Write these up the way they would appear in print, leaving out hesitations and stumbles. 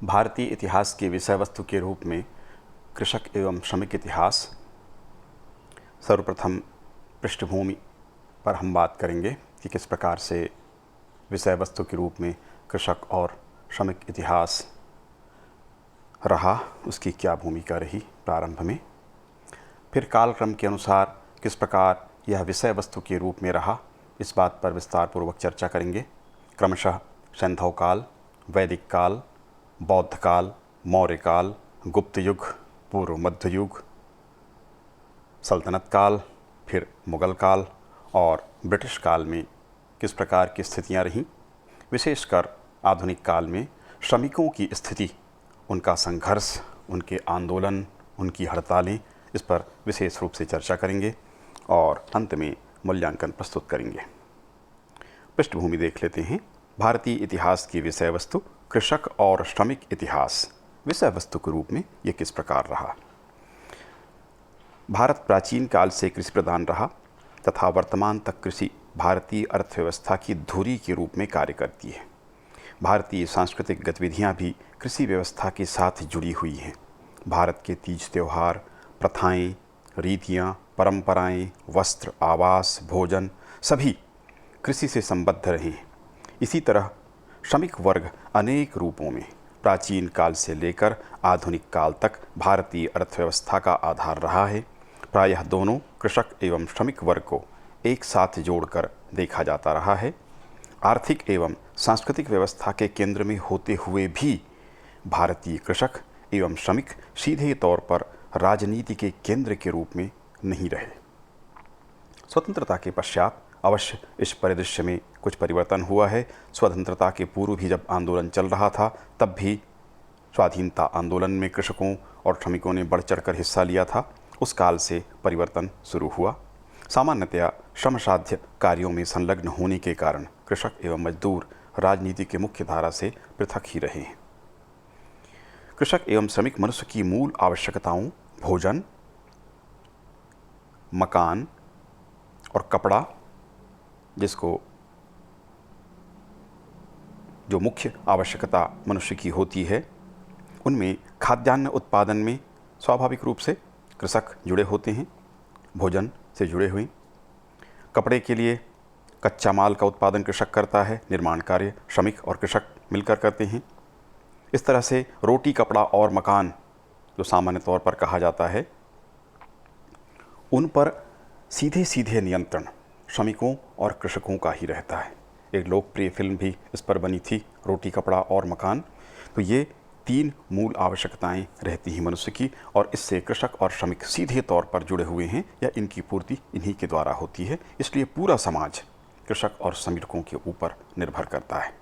भारतीय इतिहास के विषय वस्तु के रूप में कृषक एवं श्रमिक इतिहास। सर्वप्रथम पृष्ठभूमि पर हम बात करेंगे कि किस प्रकार से विषय वस्तु के रूप में कृषक और श्रमिक इतिहास रहा, उसकी क्या भूमिका रही प्रारंभ में। फिर कालक्रम के अनुसार किस प्रकार यह विषय वस्तु के रूप में रहा, इस बात पर विस्तार पूर्वक चर्चा करेंगे। क्रमशः सैंधव काल, वैदिक काल, बौद्ध काल, मौर्य काल, गुप्त युग, पूर्व मध्य युग, सल्तनत काल, फिर मुगल काल और ब्रिटिश काल में किस प्रकार की स्थितियां रहीं। विशेषकर आधुनिक काल में श्रमिकों की स्थिति, उनका संघर्ष, उनके आंदोलन, उनकी हड़तालें, इस पर विशेष रूप से चर्चा करेंगे और अंत में मूल्यांकन प्रस्तुत करेंगे। पृष्ठभूमि देख लेते हैं। भारतीय इतिहास की विषय वस्तु कृषक और श्रमिक इतिहास विषय वस्तु के रूप में ये किस प्रकार रहा। भारत प्राचीन काल से कृषि प्रधान रहा तथा वर्तमान तक कृषि भारतीय अर्थव्यवस्था की धुरी के रूप में कार्य करती है। भारतीय सांस्कृतिक गतिविधियां भी कृषि व्यवस्था के साथ जुड़ी हुई हैं। भारत के तीज त्यौहार, प्रथाएं, रीतियां, परंपराएं, वस्त्र, आवास, भोजन सभी कृषि से संबद्ध रहे हैं। इसी तरह श्रमिक वर्ग अनेक रूपों में प्राचीन काल से लेकर आधुनिक काल तक भारतीय अर्थव्यवस्था का आधार रहा है। प्रायः दोनों कृषक एवं श्रमिक वर्ग को एक साथ जोड़कर देखा जाता रहा है। आर्थिक एवं सांस्कृतिक व्यवस्था के केंद्र में होते हुए भी भारतीय कृषक एवं श्रमिक सीधे तौर पर राजनीति के केंद्र के रूप में नहीं रहे। स्वतंत्रता के पश्चात अवश्य इस परिदृश्य में कुछ परिवर्तन हुआ है। स्वतंत्रता के पूर्व भी जब आंदोलन चल रहा था, तब भी स्वाधीनता आंदोलन में कृषकों और श्रमिकों ने बढ़ चढ़कर हिस्सा लिया था। उस काल से परिवर्तन शुरू हुआ। सामान्यतया श्रमसाध्य कार्यों में संलग्न होने के कारण कृषक एवं मजदूर राजनीति के मुख्य धारा से पृथक ही रहे हैं। कृषक एवं श्रमिक मनुष्य की मूल आवश्यकताओं भोजन, मकान और कपड़ा, जिसको जो मुख्य आवश्यकता मनुष्य की होती है, उनमें खाद्यान्न उत्पादन में स्वाभाविक रूप से कृषक जुड़े होते हैं, भोजन से जुड़े हुए। कपड़े के लिए कच्चा माल का उत्पादन कृषक करता है, निर्माण कार्य श्रमिक और कृषक मिलकर करते हैं। इस तरह से रोटी, कपड़ा और मकान जो सामान्य तौर पर कहा जाता है, उन पर सीधे सीधे नियंत्रण श्रमिकों और कृषकों का ही रहता है। एक लोकप्रिय फिल्म भी इस पर बनी थी, रोटी, कपड़ा और मकान। तो ये तीन मूल आवश्यकताएं रहती हैं मनुष्य की, और इससे कृषक और श्रमिक सीधे तौर पर जुड़े हुए हैं या इनकी पूर्ति इन्हीं के द्वारा होती है। इसलिए पूरा समाज कृषक और श्रमिकों के ऊपर निर्भर करता है।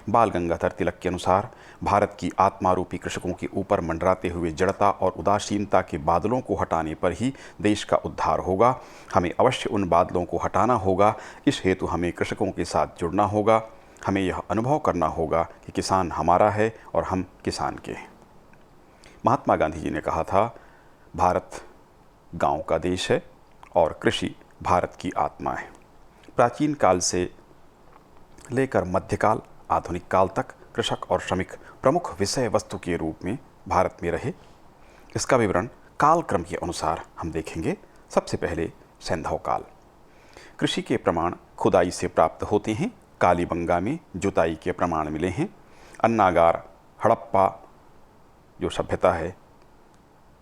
बाल गंगाधर तिलक के अनुसार भारत की आत्मारूपी कृषकों के ऊपर मंडराते हुए जड़ता और उदासीनता के बादलों को हटाने पर ही देश का उद्धार होगा। हमें अवश्य उन बादलों को हटाना होगा। इस हेतु हमें कृषकों के साथ जुड़ना होगा। हमें यह अनुभव करना होगा कि किसान हमारा है और हम किसान के हैं। महात्मा गांधी जी ने कहा था, भारत गांव का देश है और कृषि भारत की आत्मा है। प्राचीन काल से लेकर मध्यकाल, आधुनिक काल तक कृषक और श्रमिक प्रमुख विषय वस्तु के रूप में भारत में रहे। इसका विवरण कालक्रम के अनुसार हम देखेंगे। सबसे पहले सैंधव काल। कृषि के प्रमाण खुदाई से प्राप्त होते हैं। कालीबंगा में जुताई के प्रमाण मिले हैं। अन्नागार, हड़प्पा जो सभ्यता है,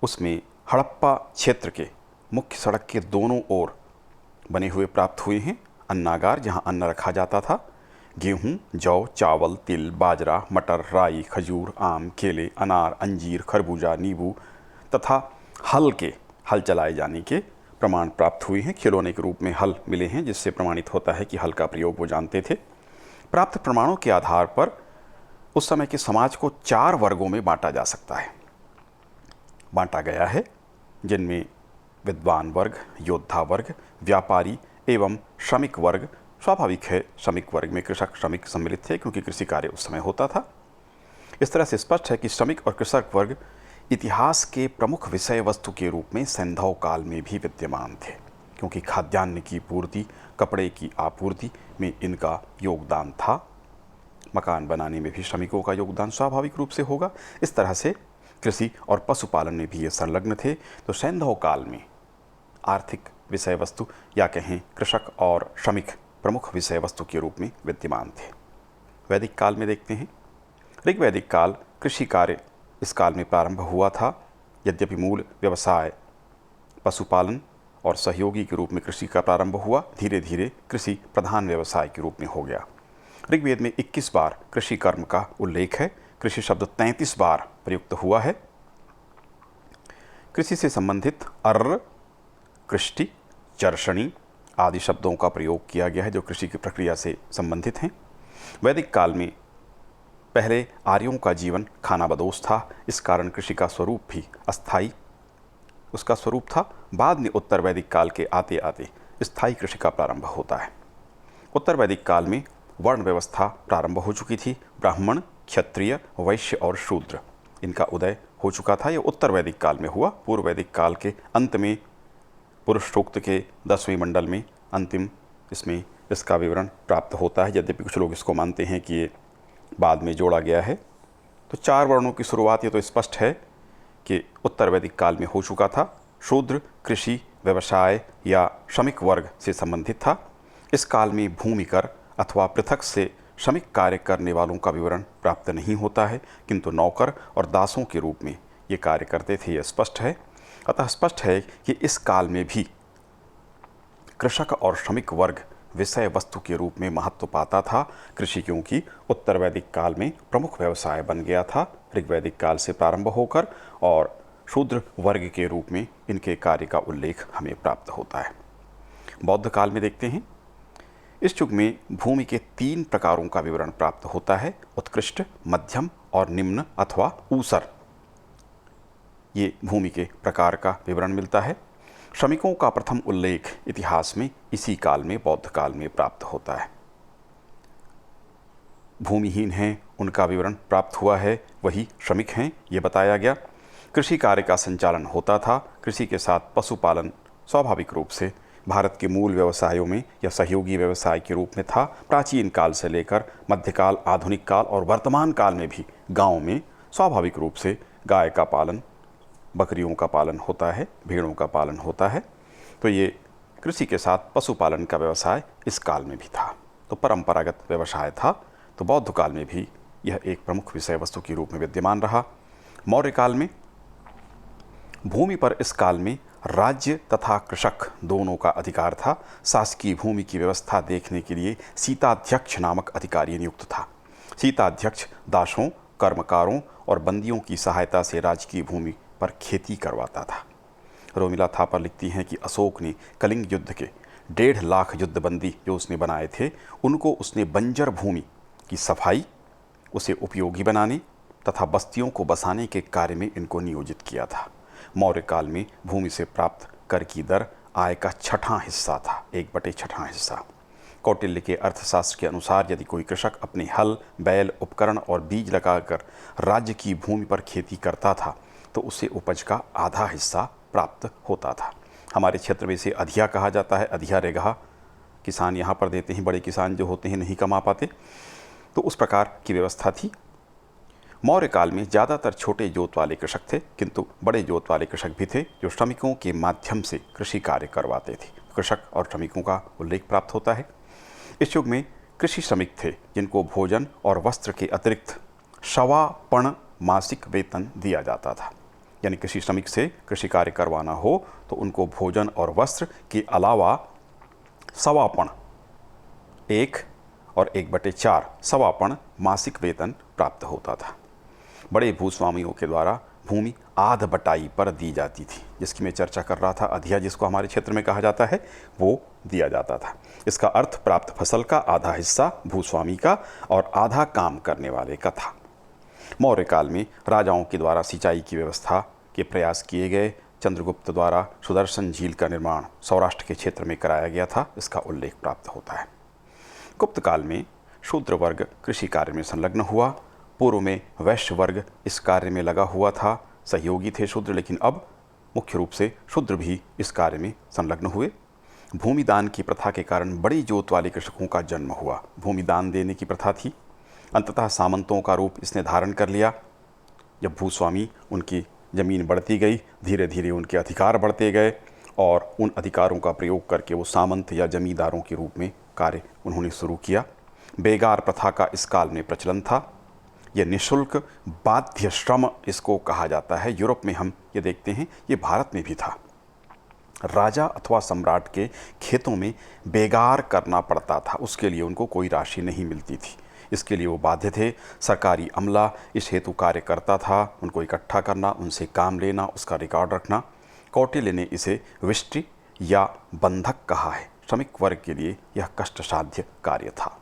उसमें हड़प्पा क्षेत्र के मुख्य सड़क के दोनों ओर बने हुए प्राप्त हुए हैं। अन्नागार जहाँ अन्न रखा जाता था, गेहूँ, जौ, चावल, तिल, बाजरा, मटर, राई, खजूर, आम, केले, अनार, अंजीर, खरबूजा, नींबू तथा हल चलाए जाने के प्रमाण प्राप्त हुए हैं। खिलौने के रूप में हल मिले हैं, जिससे प्रमाणित होता है कि हल का प्रयोग वो जानते थे। प्राप्त प्रमाणों के आधार पर उस समय के समाज को 4 वर्गों में बांटा जा सकता है, बांटा गया है, जिनमें विद्वान वर्ग, योद्धा वर्ग, व्यापारी एवं श्रमिक वर्ग। स्वाभाविक है, श्रमिक वर्ग में कृषक श्रमिक सम्मिलित थे, क्योंकि कृषि कार्य उस समय होता था। इस तरह से स्पष्ट है कि श्रमिक और कृषक वर्ग इतिहास के प्रमुख विषय वस्तु के रूप में सैंधव काल में भी विद्यमान थे, क्योंकि खाद्यान्न की पूर्ति, कपड़े की आपूर्ति में इनका योगदान था। मकान बनाने में भी श्रमिकों का योगदान स्वाभाविक रूप से होगा। इस तरह से कृषि और पशुपालन में भी ये संलग्न थे। तो सैंधव काल में आर्थिक विषय वस्तु या कहें कृषक और श्रमिक प्रमुख विषय वस्तु के रूप में विद्यमान थे। वैदिक काल में देखते हैं। ऋग्वैदिक काल कृषि कार्य इस काल में प्रारंभ हुआ था। यद्यपि मूल व्यवसाय पशुपालन और सहयोगी के रूप में कृषि का प्रारंभ हुआ, धीरे धीरे कृषि प्रधान व्यवसाय के रूप में हो गया। ऋग्वेद में 21 बार कृषि कर्म का उल्लेख है। कृषि शब्द 33 बार प्रयुक्त हुआ है। कृषि से संबंधित अर्र, कृष्टि, चर्षणी आदि शब्दों का प्रयोग किया गया है जो कृषि की प्रक्रिया से संबंधित हैं। वैदिक काल में पहले आर्यों का जीवन खानाबदोश था। इस कारण कृषि का स्वरूप भी अस्थायी उसका स्वरूप था। बाद में उत्तर वैदिक काल के आते आते स्थायी कृषि का प्रारंभ होता है। उत्तर वैदिक काल में वर्ण व्यवस्था प्रारंभ हो चुकी थी। ब्राह्मण, क्षत्रिय, वैश्य और शूद्र इनका उदय हो चुका था। यह उत्तर वैदिक काल में हुआ। पूर्व वैदिक काल के अंत में पुरुष सूक्त के 10वें मंडल में अंतिम इसमें इसका विवरण प्राप्त होता है। यद्यपि कुछ लोग इसको मानते हैं कि ये बाद में जोड़ा गया है। तो 4 वर्णों की शुरुआत ये तो स्पष्ट है कि उत्तर वैदिक काल में हो चुका था। शूद्र कृषि, व्यवसाय या श्रमिक वर्ग से संबंधित था। इस काल में भूमि कर अथवा पृथक से श्रमिक कार्य करने वालों का विवरण प्राप्त नहीं होता है, किंतु नौकर और दासों के रूप में ये कार्य करते थे, यह स्पष्ट है। अतः स्पष्ट है कि इस काल में भी कृषक और श्रमिक वर्ग विषय वस्तु के रूप में महत्व पाता था। कृषि क्योंकि उत्तर वैदिक काल में प्रमुख व्यवसाय बन गया था ऋग्वैदिक काल से प्रारंभ होकर, और शूद्र वर्ग के रूप में इनके कार्य का उल्लेख हमें प्राप्त होता है। बौद्ध काल में देखते हैं। इस युग में भूमि के 3 प्रकारों का विवरण प्राप्त होता है। उत्कृष्ट, मध्यम और निम्न अथवा ऊसर, ये भूमि के प्रकार का विवरण मिलता है। श्रमिकों का प्रथम उल्लेख इतिहास में इसी काल में बौद्ध काल में प्राप्त होता है। भूमिहीन हैं उनका विवरण प्राप्त हुआ है, वही श्रमिक हैं ये बताया गया। कृषि कार्य का संचालन होता था। कृषि के साथ पशुपालन स्वाभाविक रूप से भारत के मूल व्यवसायों में या सहयोगी व्यवसाय के रूप में था। प्राचीन काल से लेकर मध्यकाल, आधुनिक काल और वर्तमान काल में भी गाँव में स्वाभाविक रूप से गाय का पालन, बकरियों का पालन होता है, भेड़ों का पालन होता है। तो ये कृषि के साथ पशुपालन का व्यवसाय इस काल में भी था। तो परंपरागत व्यवसाय था। तो बौद्ध काल में भी यह एक प्रमुख विषय वस्तु के रूप में विद्यमान रहा। मौर्य काल में भूमि पर इस काल में राज्य तथा कृषक दोनों का अधिकार था। शासकीय भूमि की व्यवस्था देखने के लिए सीताध्यक्ष नामक अधिकारी नियुक्त था। सीताध्यक्ष दासों, कर्मकारों और बंदियों की सहायता से राजकीय भूमि पर खेती करवाता था। रोमिला थापर लिखती हैं कि अशोक ने कलिंग युद्ध के 1.5 लाख युद्धबंदी जो उसने बनाए थे, उनको उसने बंजर भूमि की सफाई, उसे उपयोगी बनाने तथा बस्तियों को बसाने के कार्य में इनको नियोजित किया था। मौर्य काल में भूमि से प्राप्त कर की दर आय का 6वां हिस्सा था, 1/6 हिस्सा। कौटिल्य के अर्थशास्त्र के अनुसार यदि कोई कृषक अपने हल, बैल, उपकरण और बीज लगाकर राज्य की भूमि पर खेती करता था तो उसे उपज का आधा हिस्सा प्राप्त होता था। हमारे क्षेत्र में इसे अधिया कहा जाता है, अधिया रेगहा। किसान यहाँ पर देते हैं, बड़े किसान जो होते हैं नहीं कमा पाते। तो उस प्रकार की व्यवस्था थी। मौर्य काल में ज़्यादातर छोटे जोत वाले कृषक थे, किंतु बड़े जोत वाले कृषक भी थे जो श्रमिकों के माध्यम से कृषि कार्य करवाते थे। कृषक और श्रमिकों का उल्लेख प्राप्त होता है। इस युग में कृषि श्रमिक थे जिनको भोजन और वस्त्र के अतिरिक्त 1.25 पण मासिक वेतन दिया जाता था। यानी कृषि श्रमिक से कृषि कार्य करवाना हो तो उनको भोजन और वस्त्र के अलावा 1.25 पण, 1 और 1/4 1.25 पण मासिक वेतन प्राप्त होता था। बड़े भूस्वामियों के द्वारा भूमि आध बटाई पर दी जाती थी, जिसकी मैं चर्चा कर रहा था। अधिया जिसको हमारे क्षेत्र में कहा जाता है, वो दिया जाता था। इसका अर्थ प्राप्त फसल का आधा हिस्सा भूस्वामी का और आधा काम करने वाले का था। मौर्य काल में राजाओं के द्वारा सिंचाई की व्यवस्था के प्रयास किए गए। चंद्रगुप्त द्वारा सुदर्शन झील का निर्माण सौराष्ट्र के क्षेत्र में कराया गया था, इसका उल्लेख प्राप्त होता है। गुप्त काल में शूद्र वर्ग कृषि कार्य में संलग्न हुआ। पूर्व में वैश्य वर्ग इस कार्य में लगा हुआ था, सहयोगी थे शूद्र, लेकिन अब मुख्य रूप से शूद्र भी इस कार्य में संलग्न हुए। भूमि दान की प्रथा के कारण बड़ी जोत वाले कृषकों का जन्म हुआ। भूमि दान देने की प्रथा थी। अंततः सामंतों का रूप इसने धारण कर लिया। जब भूस्वामी उनकी ज़मीन बढ़ती गई, धीरे धीरे उनके अधिकार बढ़ते गए और उन अधिकारों का प्रयोग करके वो सामंत या जमींदारों के रूप में कार्य उन्होंने शुरू किया। बेगार प्रथा का इस काल में प्रचलन था। यह निःशुल्क बाध्य श्रम इसको कहा जाता है। यूरोप में हम ये देखते हैं, ये भारत में भी था। राजा अथवा सम्राट के खेतों में बेगार करना पड़ता था, उसके लिए उनको कोई राशि नहीं मिलती थी। इसके लिए वो बाध्य थे। सरकारी अमला इस हेतु कार्य करता था, उनको इकट्ठा करना, उनसे काम लेना, उसका रिकॉर्ड रखना। कौटिल्य ने इसे विष्टि या बंधक कहा है। श्रमिक वर्ग के लिए यह कष्टसाध्य कार्य था।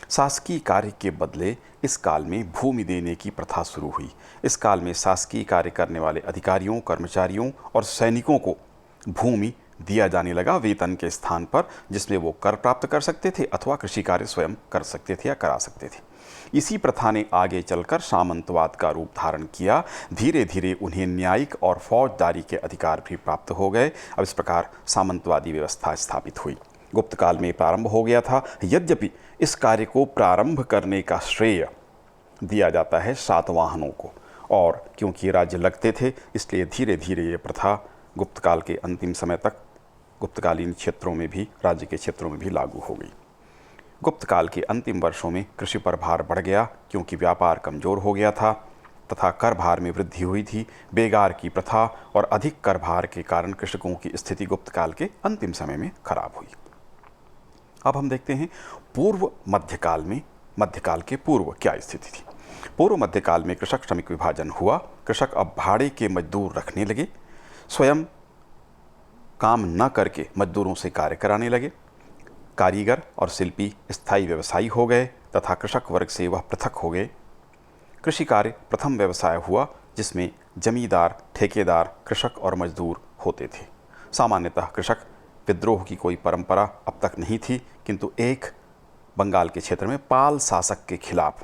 शासकीय कार्य के बदले इस काल में भूमि देने की प्रथा शुरू हुई। इस काल में शासकीय कार्य करने वाले अधिकारियों, कर्मचारियों और सैनिकों को भूमि दिया जाने लगा वेतन के स्थान पर, जिसमें वो कर प्राप्त कर सकते थे अथवा कृषि कार्य स्वयं कर सकते थे या करा सकते थे। इसी प्रथा ने आगे चलकर सामंतवाद का रूप धारण किया। धीरे धीरे उन्हें न्यायिक और फौजदारी के अधिकार भी प्राप्त हो गए। अब इस प्रकार सामंतवादी व्यवस्था स्थापित हुई। गुप्त काल में प्रारंभ हो गया था। यद्यपि इस कार्य को प्रारंभ करने का श्रेय दिया जाता है सातवाहनों को, और क्योंकि राज्य लगते थे इसलिए धीरे धीरे ये प्रथा गुप्त काल के अंतिम समय तक गुप्तकालीन क्षेत्रों में भी, राज्य के क्षेत्रों में भी लागू हो गई। गुप्त काल के अंतिम वर्षों में कृषि पर भार बढ़ गया, क्योंकि व्यापार कमजोर हो गया था तथा कर भार में वृद्धि हुई थी। बेगार की प्रथा और अधिक कर भार के कारण कृषकों की स्थिति गुप्त काल के अंतिम समय में खराब हुई। अब हम देखते हैं पूर्व मध्यकाल में, मध्यकाल के पूर्व क्या स्थिति थी। पूर्व मध्यकाल में कृषक श्रमिक विभाजन हुआ। कृषक अब भाड़े के मजदूर रखने लगे, स्वयं काम न करके मजदूरों से कार्य कराने लगे। कारीगर और शिल्पी स्थायी व्यवसायी हो गए तथा कृषक वर्ग से वह पृथक हो गए। कृषि कार्य प्रथम व्यवसाय हुआ जिसमें जमींदार, ठेकेदार, कृषक और मजदूर होते थे। सामान्यतः कृषक विद्रोह की कोई परंपरा अब तक नहीं थी, किंतु एक बंगाल के क्षेत्र में पाल शासक के खिलाफ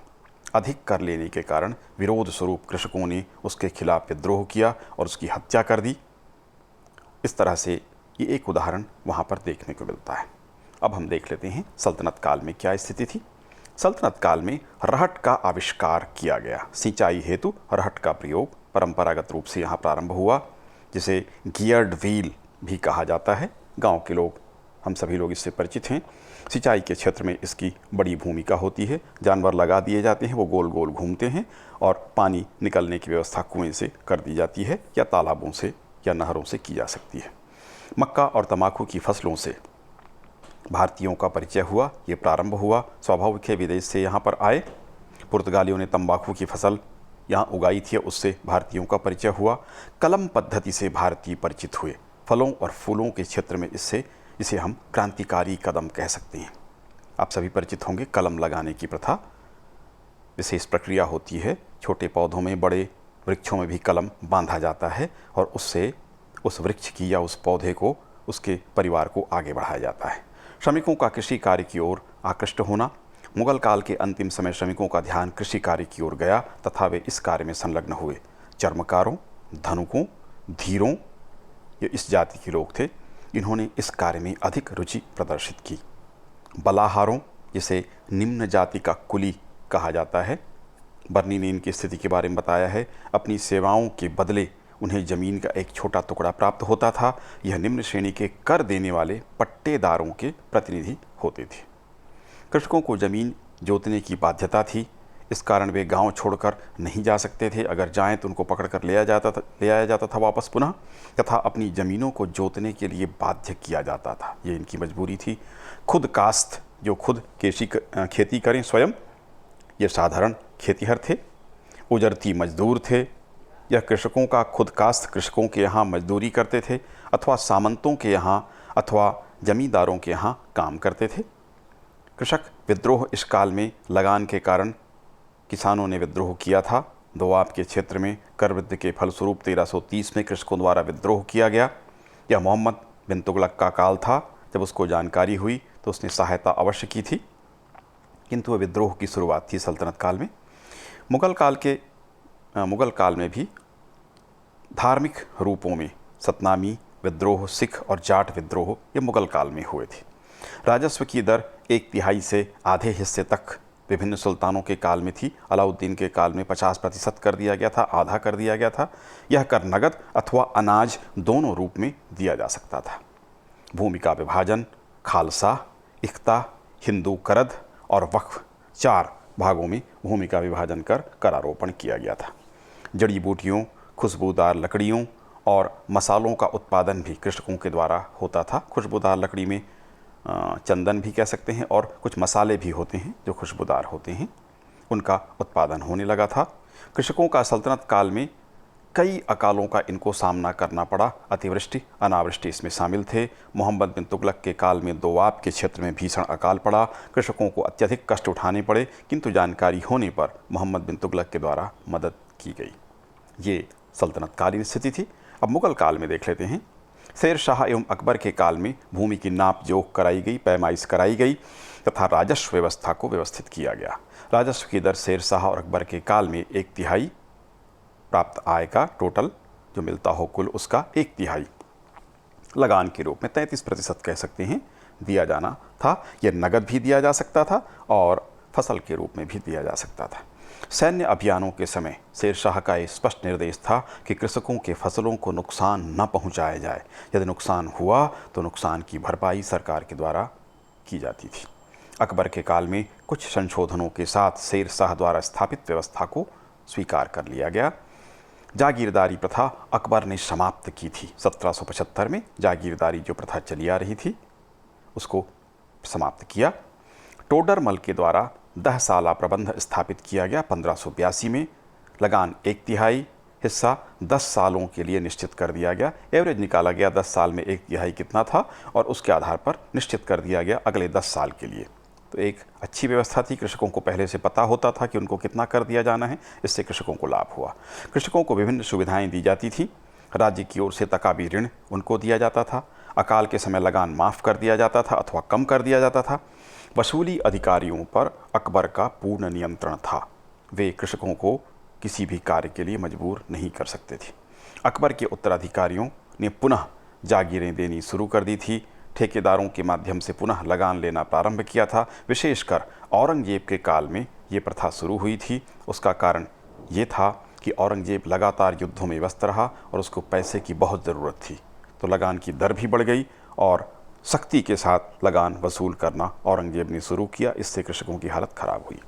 अधिक कर लेने के कारण विरोध स्वरूप कृषकों ने उसके खिलाफ विद्रोह किया और उसकी हत्या कर दी। इस तरह से ये एक उदाहरण वहाँ पर देखने को मिलता है। अब हम देख लेते हैं सल्तनत काल में क्या स्थिति थी। सल्तनत काल में रहट का आविष्कार किया गया। सिंचाई हेतु रहट का प्रयोग परंपरागत रूप से यहाँ प्रारंभ हुआ, जिसे गियर्ड व्हील भी कहा जाता है। गांव के लोग, हम सभी लोग इससे परिचित हैं। सिंचाई के क्षेत्र में इसकी बड़ी भूमिका होती है। जानवर लगा दिए जाते हैं, वो गोल गोल घूमते हैं और पानी निकलने की व्यवस्था कुएं से कर दी जाती है या तालाबों से या नहरों से की जा सकती है। मक्का और तंबाकू की फसलों से भारतीयों का परिचय हुआ। ये प्रारंभ हुआ, स्वाभाविक है, विदेश से यहाँ पर आए। पुर्तगालियों ने तंबाकू की फसल यहाँ उगाई थी, उससे भारतीयों का परिचय हुआ। कलम पद्धति से भारतीय परिचित हुए। फलों और फूलों के क्षेत्र में इसे हम क्रांतिकारी कदम कह सकते हैं। आप सभी परिचित होंगे, कलम लगाने की प्रथा विशेष प्रक्रिया होती है। छोटे पौधों में, बड़े वृक्षों में भी कलम बांधा जाता है और उससे उस वृक्ष की या उस पौधे को, उसके परिवार को आगे बढ़ाया जाता है। श्रमिकों का कृषि कार्य की ओर आकृष्ट होना। मुगल काल के अंतिम समय श्रमिकों का ध्यान कृषि कार्य की ओर गया तथा वे इस कार्य में संलग्न हुए। चर्मकारों, धनुकों, धीरों, ये इस जाति के लोग थे। इन्होंने इस कार्य में अधिक रुचि प्रदर्शित की। बलाहारों, जिसे निम्न जाति का कुली कहा जाता है, बर्नी ने इनकी स्थिति के बारे में बताया है। अपनी सेवाओं के बदले उन्हें जमीन का एक छोटा टुकड़ा प्राप्त होता था। यह निम्न श्रेणी के कर देने वाले पट्टेदारों के प्रतिनिधि होते थे। कृषकों को जमीन जोतने की बाध्यता थी, इस कारण वे गांव छोड़कर नहीं जा सकते थे। अगर जाएं तो उनको पकड़कर ले आया जाता था वापस पुनः, तथा अपनी ज़मीनों को जोतने के लिए बाध्य किया जाता था। ये इनकी मजबूरी थी। खुद कास्त, जो खुद खेती करें स्वयं, ये साधारण खेतीहर थे। उजरती मजदूर थे। यह कृषकों का खुद कास्त कृषकों के यहाँ मजदूरी करते थे अथवा सामंतों के यहाँ अथवा जमींदारों के यहाँ काम करते थे। कृषक विद्रोह इस काल में लगान के कारण किसानों ने विद्रोह किया था। दोआब के क्षेत्र में कर वृद्धि के फलस्वरूप 1330 में कृषकों द्वारा विद्रोह किया गया। यह मोहम्मद बिन तुगलक का काल था। जब उसको जानकारी हुई तो उसने सहायता अवश्य की थी, किंतु वह विद्रोह की शुरुआत थी सल्तनत काल में। मुगल काल में भी धार्मिक रूपों में सतनामी विद्रोह, सिख और जाट विद्रोह ये मुगल काल में हुए थे। राजस्व की दर 1/3 से आधे हिस्से तक विभिन्न सुल्तानों के काल में थी। अलाउद्दीन के काल में 50% कर दिया गया था, आधा कर दिया गया था। यह कर नगद अथवा अनाज दोनों रूप में दिया जा सकता था। भूमि का विभाजन खालसा, इख्ता, हिंदू करद और वक्फ 4 भागों में भूमि का विभाजन कर करारोपण किया गया था। जड़ी बूटियों, खुशबूदार लकड़ियों और मसालों का उत्पादन भी कृषकों के द्वारा होता था। खुशबूदार लकड़ी में चंदन भी कह सकते हैं और कुछ मसाले भी होते हैं जो खुशबूदार होते हैं, उनका उत्पादन होने लगा था। कृषकों का सल्तनत काल में कई अकालों का इनको सामना करना पड़ा। अतिवृष्टि, अनावृष्टि इसमें शामिल थे। मोहम्मद बिन तुगलक के काल में दोआब के क्षेत्र में भीषण अकाल पड़ा। कृषकों को अत्यधिक कष्ट उठाने पड़े, किंतु जानकारी होने पर मोहम्मद बिन तुगलक के द्वारा मदद की गई। ये सल्तनतकालीन स्थिति थी। अब मुगल काल में देख लेते हैं। शेर शाह एवं अकबर के काल में भूमि की नाप जोख कराई गई, पैमाइश कराई गई तथा राजस्व व्यवस्था को व्यवस्थित किया गया। राजस्व की दर शेर शाह और अकबर के काल में 1/3 प्राप्त आय का टोटल जो मिलता हो कुल उसका 1/3 लगान के रूप में 33% कह सकते हैं दिया जाना था। यह नगद भी दिया जा सकता था और फसल के रूप में भी दिया जा सकता था। सैन्य अभियानों के समय शेर शाह का ये स्पष्ट निर्देश था कि कृषकों के फसलों को नुकसान न पहुंचाया जाए। यदि नुकसान हुआ तो नुकसान की भरपाई सरकार के द्वारा की जाती थी। अकबर के काल में कुछ संशोधनों के साथ शेर शाह द्वारा स्थापित व्यवस्था को स्वीकार कर लिया गया। जागीरदारी प्रथा अकबर ने समाप्त की थी। 1775 में जागीरदारी जो प्रथा चली आ रही थी उसको समाप्त किया। टोडरमल के द्वारा 10 साला प्रबंध स्थापित किया गया 1582 में। लगान 1/3 हिस्सा 10 सालों के लिए निश्चित कर दिया गया। एवरेज निकाला गया 10 साल में 1/3 कितना था और उसके आधार पर निश्चित कर दिया गया अगले 10 साल के लिए। तो एक अच्छी व्यवस्था थी। कृषकों को पहले से पता होता था कि उनको कितना कर दिया जाना है, इससे कृषकों को लाभ हुआ। कृषकों को विभिन्न सुविधाएं दी जाती थी। राज्य की ओर से तकाबी ऋण उनको दिया जाता था। अकाल के समय लगान माफ़ कर दिया जाता था अथवा कम कर दिया जाता था। वसूली अधिकारियों पर अकबर का पूर्ण नियंत्रण था। वे कृषकों को किसी भी कार्य के लिए मजबूर नहीं कर सकते थे। अकबर के उत्तराधिकारियों ने पुनः जागीरें देनी शुरू कर दी थी। ठेकेदारों के माध्यम से पुनः लगान लेना प्रारंभ किया था। विशेषकर औरंगजेब के काल में ये प्रथा शुरू हुई थी। उसका कारण ये था कि औरंगजेब लगातार युद्धों में व्यस्त रहा और उसको पैसे की बहुत ज़रूरत थी, तो लगान की दर भी बढ़ गई और सख्ती के साथ लगान वसूल करना औरंगजेब ने शुरू किया। इससे कृषकों की हालत खराब हुई।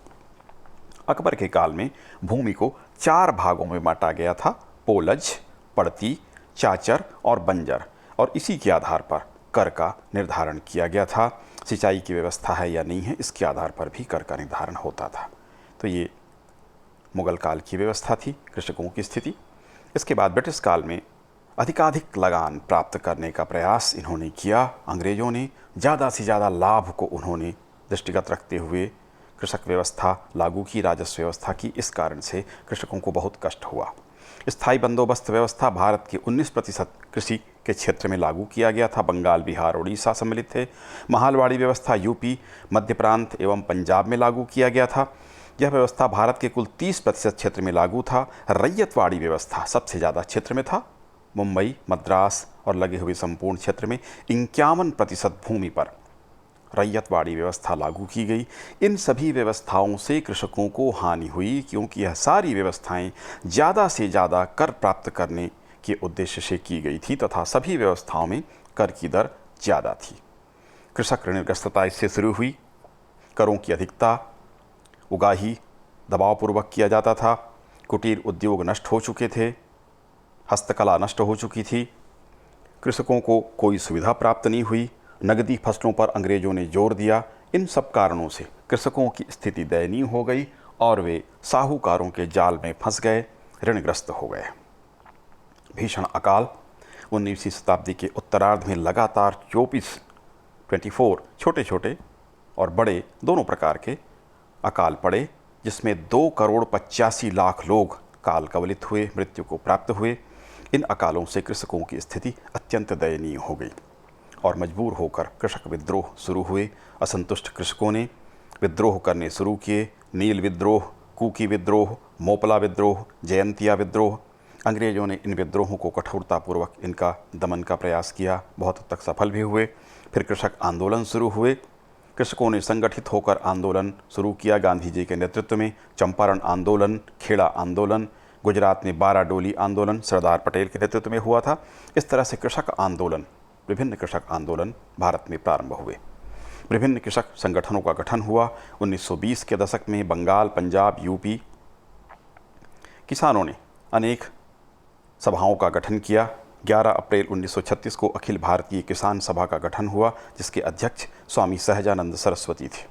अकबर के काल में भूमि को 4 भागों में बांटा गया था, पोलज, पड़ती, चाचर और बंजर, और इसी के आधार पर कर का निर्धारण किया गया था। सिंचाई की व्यवस्था है या नहीं है, इसके आधार पर भी कर का निर्धारण होता था। तो ये मुगल काल की व्यवस्था थी, कृषकों की स्थिति। इसके बाद ब्रिटिश काल में अधिकाधिक लगान प्राप्त करने का प्रयास इन्होंने किया। अंग्रेज़ों ने ज़्यादा से ज़्यादा लाभ को उन्होंने दृष्टिगत रखते हुए कृषक व्यवस्था लागू की, राजस्व व्यवस्था की। इस कारण से कृषकों को बहुत कष्ट हुआ। स्थायी बंदोबस्त व्यवस्था भारत के 19% कृषि के क्षेत्र में लागू किया गया था। बंगाल, बिहार, उड़ीसा सम्मिलित थे। महालवाड़ी व्यवस्था यूपी, मध्य प्रांत एवं पंजाब में लागू किया गया था। यह व्यवस्था भारत के कुल 30% क्षेत्र में लागू था। रैयतवाड़ी व्यवस्था सबसे ज़्यादा क्षेत्र में था। मुंबई, मद्रास और लगे हुए संपूर्ण क्षेत्र में 51% भूमि पर रैयतवाड़ी व्यवस्था लागू की गई। इन सभी व्यवस्थाओं से कृषकों को हानि हुई, क्योंकि यह सारी व्यवस्थाएं ज़्यादा से ज़्यादा कर प्राप्त करने के उद्देश्य से की गई थी तथा सभी व्यवस्थाओं में कर की दर ज़्यादा थी। कृषक ऋणग्रस्तता इससे शुरू हुई। करों की अधिकता, उगाही दबावपूर्वक किया जाता था। कुटीर उद्योग नष्ट हो चुके थे। हस्तकला नष्ट हो चुकी थी। कृषकों को कोई सुविधा प्राप्त नहीं हुई। नगदी फसलों पर अंग्रेजों ने जोर दिया। इन सब कारणों से कृषकों की स्थिति दयनीय हो गई और वे साहूकारों के जाल में फंस गए, ऋणग्रस्त हो गए। भीषण अकाल 19वीं शताब्दी के उत्तरार्ध में लगातार 24 छोटे छोटे और बड़े दोनों प्रकार के अकाल पड़े, जिसमें 2,85,00,000 लोग काल कवलित हुए, मृत्यु को प्राप्त हुए। इन अकालों से कृषकों की स्थिति अत्यंत दयनीय हो गई और मजबूर होकर कृषक विद्रोह शुरू हुए। असंतुष्ट कृषकों ने विद्रोह करने शुरू किए। नील विद्रोह, कुकी विद्रोह, मोपला विद्रोह, जयंतिया विद्रोह। अंग्रेज़ों ने इन विद्रोहों को कठोरतापूर्वक इनका दमन का प्रयास किया, बहुत हद तक सफल भी हुए। फिर कृषक आंदोलन शुरू हुए। कृषकों ने संगठित होकर आंदोलन शुरू किया। गांधी जी के नेतृत्व में चंपारण आंदोलन, खेड़ा आंदोलन, गुजरात में बाराडोली आंदोलन सरदार पटेल के नेतृत्व में हुआ था। इस तरह से कृषक आंदोलन, विभिन्न कृषक आंदोलन भारत में प्रारंभ हुए। विभिन्न कृषक संगठनों का गठन हुआ। 1920 के दशक में बंगाल, पंजाब, यूपी किसानों ने अनेक सभाओं का गठन किया। 11 अप्रैल 1936 को अखिल भारतीय किसान सभा का गठन हुआ, जिसके अध्यक्ष स्वामी सहजानंद सरस्वती थे।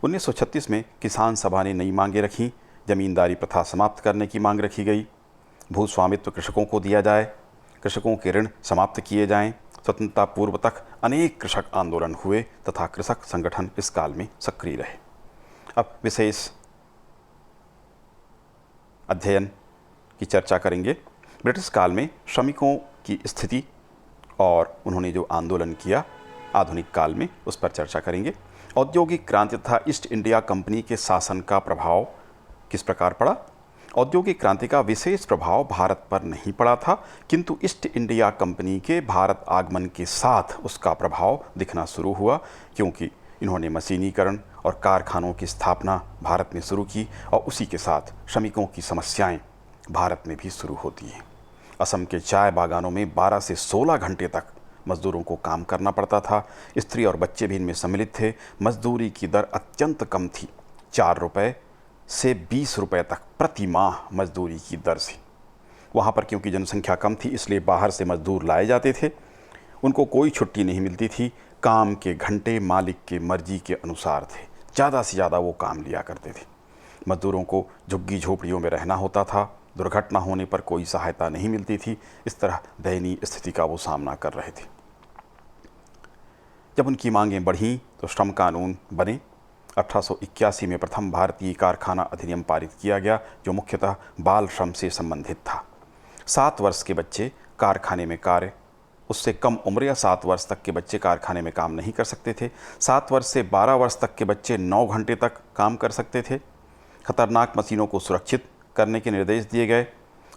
1936 में किसान सभा ने नई मांगें रखीं। जमींदारी प्रथा समाप्त करने की मांग रखी गई। भूस्वामित्व कृषकों को दिया जाए, कृषकों के ऋण समाप्त किए जाएं। स्वतंत्रता पूर्व तक अनेक कृषक आंदोलन हुए तथा कृषक संगठन इस काल में सक्रिय रहे। अब विशेष अध्ययन की चर्चा करेंगे। ब्रिटिश काल में श्रमिकों की स्थिति और उन्होंने जो आंदोलन किया आधुनिक काल में, उस पर चर्चा करेंगे। औद्योगिक क्रांति तथा ईस्ट इंडिया कंपनी के शासन का प्रभाव किस प्रकार पड़ा। औद्योगिक क्रांति का विशेष प्रभाव भारत पर नहीं पड़ा था, किंतु ईस्ट इंडिया कंपनी के भारत आगमन के साथ उसका प्रभाव दिखना शुरू हुआ, क्योंकि इन्होंने मशीनीकरण और कारखानों की स्थापना भारत में शुरू की और उसी के साथ श्रमिकों की समस्याएं भारत में भी शुरू होती हैं। असम के चाय बागानों में 12 से 16 घंटे तक मजदूरों को काम करना पड़ता था। स्त्री और बच्चे भी इनमें सम्मिलित थे। मजदूरी की दर अत्यंत कम थी, 4 रुपये से 20 रुपये तक प्रति माह मजदूरी की दर से। वहाँ पर क्योंकि जनसंख्या कम थी, इसलिए बाहर से मजदूर लाए जाते थे। उनको कोई छुट्टी नहीं मिलती थी। काम के घंटे मालिक के मर्जी के अनुसार थे, ज़्यादा से ज़्यादा वो काम लिया करते थे। मजदूरों को झुग्गी झोपड़ियों में रहना होता था। दुर्घटना होने पर कोई सहायता नहीं मिलती थी। इस तरह दयनीय स्थिति का वो सामना कर रहे थे। जब उनकी मांगें बढ़ीं तो श्रम कानून बने। 1881 में प्रथम भारतीय कारखाना अधिनियम पारित किया गया, जो मुख्यतः बाल श्रम से संबंधित था। 7 वर्ष के बच्चे कारखाने में कार्य, उससे कम उम्र या 7 वर्ष तक के बच्चे कारखाने में काम नहीं कर सकते थे। 7 वर्ष से 12 वर्ष तक के बच्चे 9 घंटे तक काम कर सकते थे। खतरनाक मशीनों को सुरक्षित करने के निर्देश दिए गए।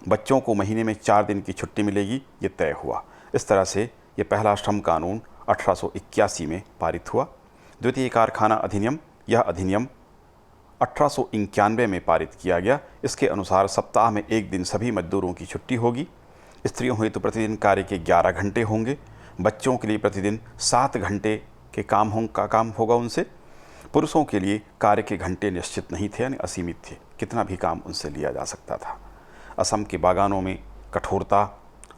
बच्चों को महीने में 4 दिन की छुट्टी मिलेगी, ये तय हुआ। इस तरह से ये पहला श्रम कानून 1881 में पारित हुआ। द्वितीय कारखाना अधिनियम, यह अधिनियम 1891 में पारित किया गया। इसके अनुसार सप्ताह में 1 दिन सभी मजदूरों की छुट्टी होगी। स्त्रियों हुई तो प्रतिदिन कार्य के 11 घंटे होंगे। बच्चों के लिए प्रतिदिन 7 घंटे के काम होगा उनसे। पुरुषों के लिए कार्य के घंटे निश्चित नहीं थे, यानी असीमित थे, कितना भी काम उनसे लिया जा सकता था। असम के बागानों में कठोरता।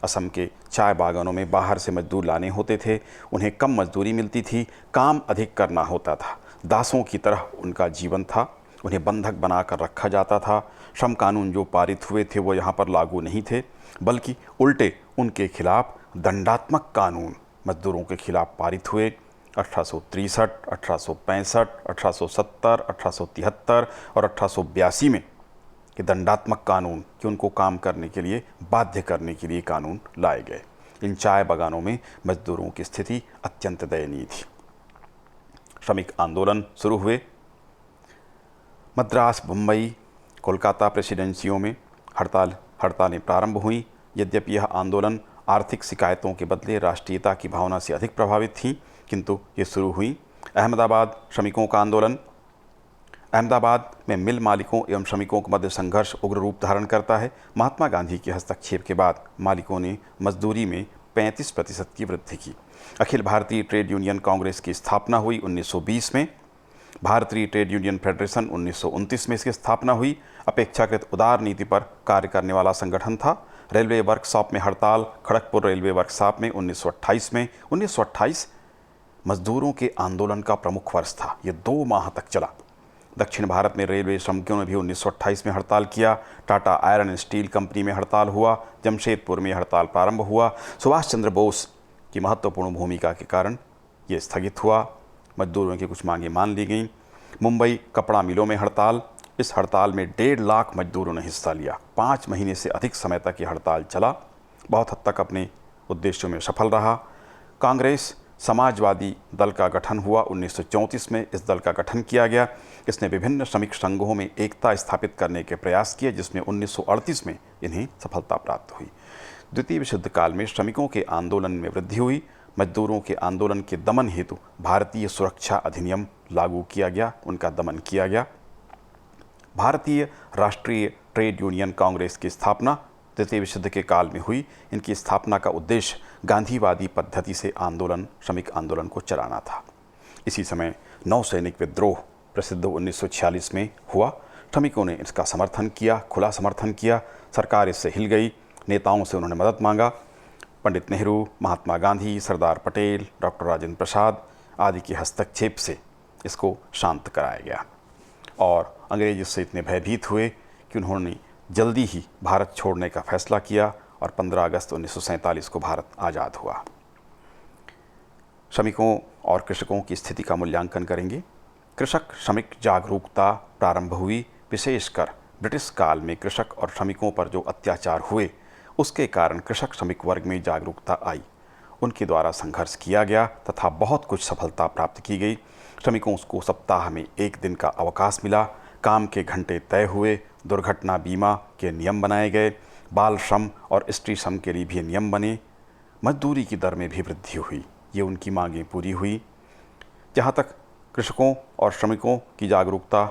असम के चाय बागानों में बाहर से मजदूर लाने होते थे। उन्हें कम मजदूरी मिलती थी, काम अधिक करना होता था। दासों की तरह उनका जीवन था। उन्हें बंधक बनाकर रखा जाता था। श्रम कानून जो पारित हुए थे वो यहाँ पर लागू नहीं थे, बल्कि उल्टे उनके खिलाफ दंडात्मक कानून मजदूरों के खिलाफ पारित हुए। 1863, 1865, 1870, 1873 और 1882 में ये दंडात्मक कानून कि उनको काम करने के लिए बाध्य करने के लिए कानून लाए गए। इन चाय बागानों में मजदूरों की स्थिति अत्यंत दयनीय थी। श्रमिक आंदोलन शुरू हुए। मद्रास, मुंबई, कोलकाता प्रेसिडेंसियों में हड़तालें प्रारंभ हुई। यद्यपि यह आंदोलन आर्थिक शिकायतों के बदले राष्ट्रीयता की भावना से अधिक प्रभावित थी, किंतु ये शुरू हुई। अहमदाबाद श्रमिकों का आंदोलन। अहमदाबाद में मिल मालिकों एवं श्रमिकों के मध्य संघर्ष उग्र रूप धारण करता है। महात्मा गांधी के हस्तक्षेप के बाद मालिकों ने मजदूरी में 35% की वृद्धि की। अखिल भारतीय ट्रेड यूनियन कांग्रेस की स्थापना हुई 1920 में। भारतीय ट्रेड यूनियन फेडरेशन 1929 में इसकी स्थापना हुई। अपेक्षाकृत उदार नीति पर कार्य करने वाला संगठन था। रेलवे वर्कशॉप में हड़ताल। खड़गपुर रेलवे वर्कशॉप में 1928 में। 1928 मजदूरों के आंदोलन का प्रमुख वर्ष था। ये 2 माह तक चला। दक्षिण भारत में रेलवे श्रमिकों ने भी 1928 में हड़ताल किया। टाटा आयरन स्टील कंपनी में हड़ताल हुआ। जमशेदपुर में हड़ताल प्रारंभ हुआ। सुभाष चंद्र बोस की महत्वपूर्ण भूमिका के कारण ये स्थगित हुआ। मजदूरों की कुछ मांगें मान ली गईं। मुंबई कपड़ा मिलों में हड़ताल। इस हड़ताल में 1.5 लाख मजदूरों ने हिस्सा लिया। 5 महीने से अधिक समय तक ये हड़ताल चला। बहुत हद तक अपने उद्देश्यों में सफल रहा। कांग्रेस समाजवादी दल का गठन हुआ। 1934 में इस दल का गठन किया गया। इसने विभिन्न श्रमिक संघों में एकता स्थापित करने के प्रयास किए, जिसमें 1938 में इन्हें सफलता प्राप्त हुई। द्वितीय विश्व युद्ध काल में श्रमिकों के आंदोलन में वृद्धि हुई। मजदूरों के आंदोलन के दमन हेतु भारतीय सुरक्षा अधिनियम लागू किया गया, उनका दमन किया गया। भारतीय राष्ट्रीय ट्रेड यूनियन कांग्रेस की स्थापना द्वितीय विश्व युद्ध के काल में हुई। इनकी स्थापना का उद्देश्य गांधीवादी पद्धति से श्रमिक आंदोलन को चलाना था। इसी समय नौसैनिक विद्रोह प्रसिद्ध 1946 में हुआ। श्रमिकों ने इसका समर्थन किया, खुला समर्थन किया। सरकार इससे हिल गई। नेताओं से उन्होंने मदद मांगा। पंडित नेहरू, महात्मा गांधी, सरदार पटेल, डॉक्टर राजेंद्र प्रसाद आदि के हस्तक्षेप से इसको शांत कराया गया और अंग्रेज इससे इतने भयभीत हुए कि उन्होंने जल्दी ही भारत छोड़ने का फैसला किया और 15 अगस्त 1947 को भारत आज़ाद हुआ। श्रमिकों और कृषकों की स्थिति का मूल्यांकन करेंगे। कृषक श्रमिक जागरूकता प्रारंभ हुई। विशेषकर ब्रिटिश काल में कृषक और श्रमिकों पर जो अत्याचार हुए उसके कारण कृषक श्रमिक वर्ग में जागरूकता आई। उनके द्वारा संघर्ष किया गया तथा बहुत कुछ सफलता प्राप्त की गई। श्रमिकों को सप्ताह में 1 दिन का अवकाश मिला। काम के घंटे तय हुए। दुर्घटना बीमा के नियम बनाए गए। बाल श्रम और स्त्री श्रम के लिए भी नियम बने। मजदूरी की दर में भी वृद्धि हुई। ये उनकी मांगें पूरी हुई। जहाँ तक कृषकों और श्रमिकों की जागरूकता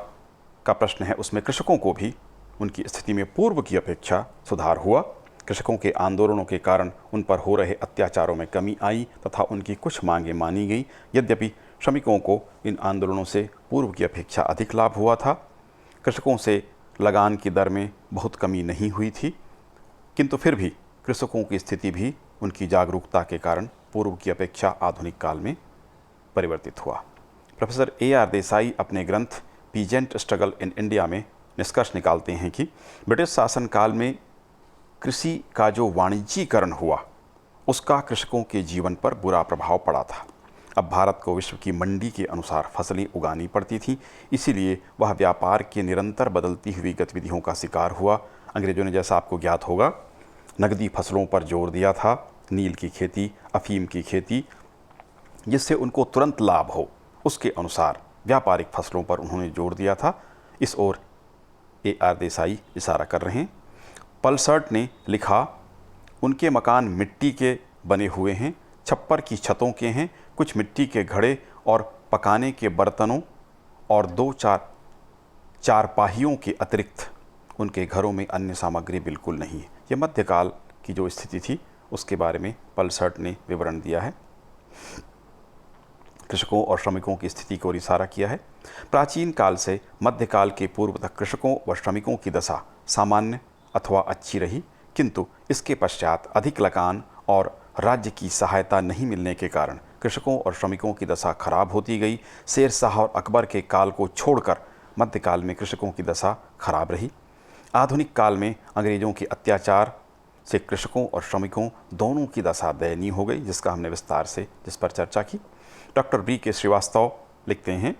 का प्रश्न है, उसमें कृषकों को भी उनकी स्थिति में पूर्व की अपेक्षा सुधार हुआ। कृषकों के आंदोलनों के कारण उन पर हो रहे अत्याचारों में कमी आई तथा उनकी कुछ मांगें मानी गई। यद्यपि श्रमिकों को इन आंदोलनों से पूर्व की अपेक्षा अधिक लाभ हुआ था। कृषकों से लगान की दर में बहुत कमी नहीं हुई थी, किंतु फिर भी कृषकों की स्थिति भी उनकी जागरूकता के कारण पूर्व की अपेक्षा आधुनिक काल में परिवर्तित हुआ। Professor A.R. देसाई अपने ग्रंथ पीजेंट स्ट्रगल इन इंडिया में निष्कर्ष निकालते हैं कि ब्रिटिश शासन काल में कृषि का जो वाणिज्यीकरण हुआ उसका कृषकों के जीवन पर बुरा प्रभाव पड़ा था। अब भारत को विश्व की मंडी के अनुसार फसलें उगानी पड़ती थीं, इसीलिए वह व्यापार के निरंतर बदलती हुई गतिविधियों का शिकार हुआ। अंग्रेजों ने, जैसा आपको ज्ञात होगा, नकदी फसलों पर जोर दिया था, नील की खेती, अफीम की खेती, जिससे उनको तुरंत लाभ हो, उसके अनुसार व्यापारिक फसलों पर उन्होंने जोर दिया था। इस ओर A.R. देसाई इशारा कर रहे हैं। पलसर्ट ने लिखा, उनके मकान मिट्टी के बने हुए हैं, छप्पर की छतों के हैं, कुछ मिट्टी के घड़े और पकाने के बर्तनों और 2-4 चारपाहियों के अतिरिक्त उनके घरों में अन्य सामग्री बिल्कुल नहीं है। यह मध्यकाल की जो स्थिति थी उसके बारे में पलसर्ट ने विवरण दिया है। कृषकों और श्रमिकों की स्थिति को इशारा किया है। प्राचीन काल से मध्यकाल के पूर्व तक कृषकों व श्रमिकों की दशा सामान्य अथवा अच्छी रही, किंतु इसके पश्चात अधिक लगान और राज्य की सहायता नहीं मिलने के कारण कृषकों और श्रमिकों की दशा खराब होती गई। शेर शाह और अकबर के काल को छोड़कर मध्यकाल में कृषकों की दशा खराब रही। आधुनिक काल में अंग्रेजों के अत्याचार से कृषकों और श्रमिकों दोनों की दशा दयनीय हो गई, जिसका हमने विस्तार से जिस पर चर्चा की। Doctor B.K. श्रीवास्तव लिखते हैं,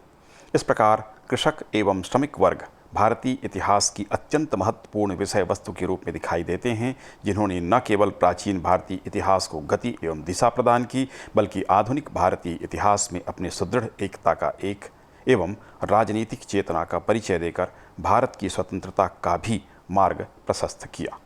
इस प्रकार कृषक एवं श्रमिक वर्ग भारतीय इतिहास की अत्यंत महत्वपूर्ण विषय वस्तु के रूप में दिखाई देते हैं, जिन्होंने न केवल प्राचीन भारतीय इतिहास को गति एवं दिशा प्रदान की, बल्कि आधुनिक भारतीय इतिहास में अपने सुदृढ़ एकता का एक एवं राजनीतिक चेतना का परिचय देकर भारत की स्वतंत्रता का भी मार्ग प्रशस्त किया।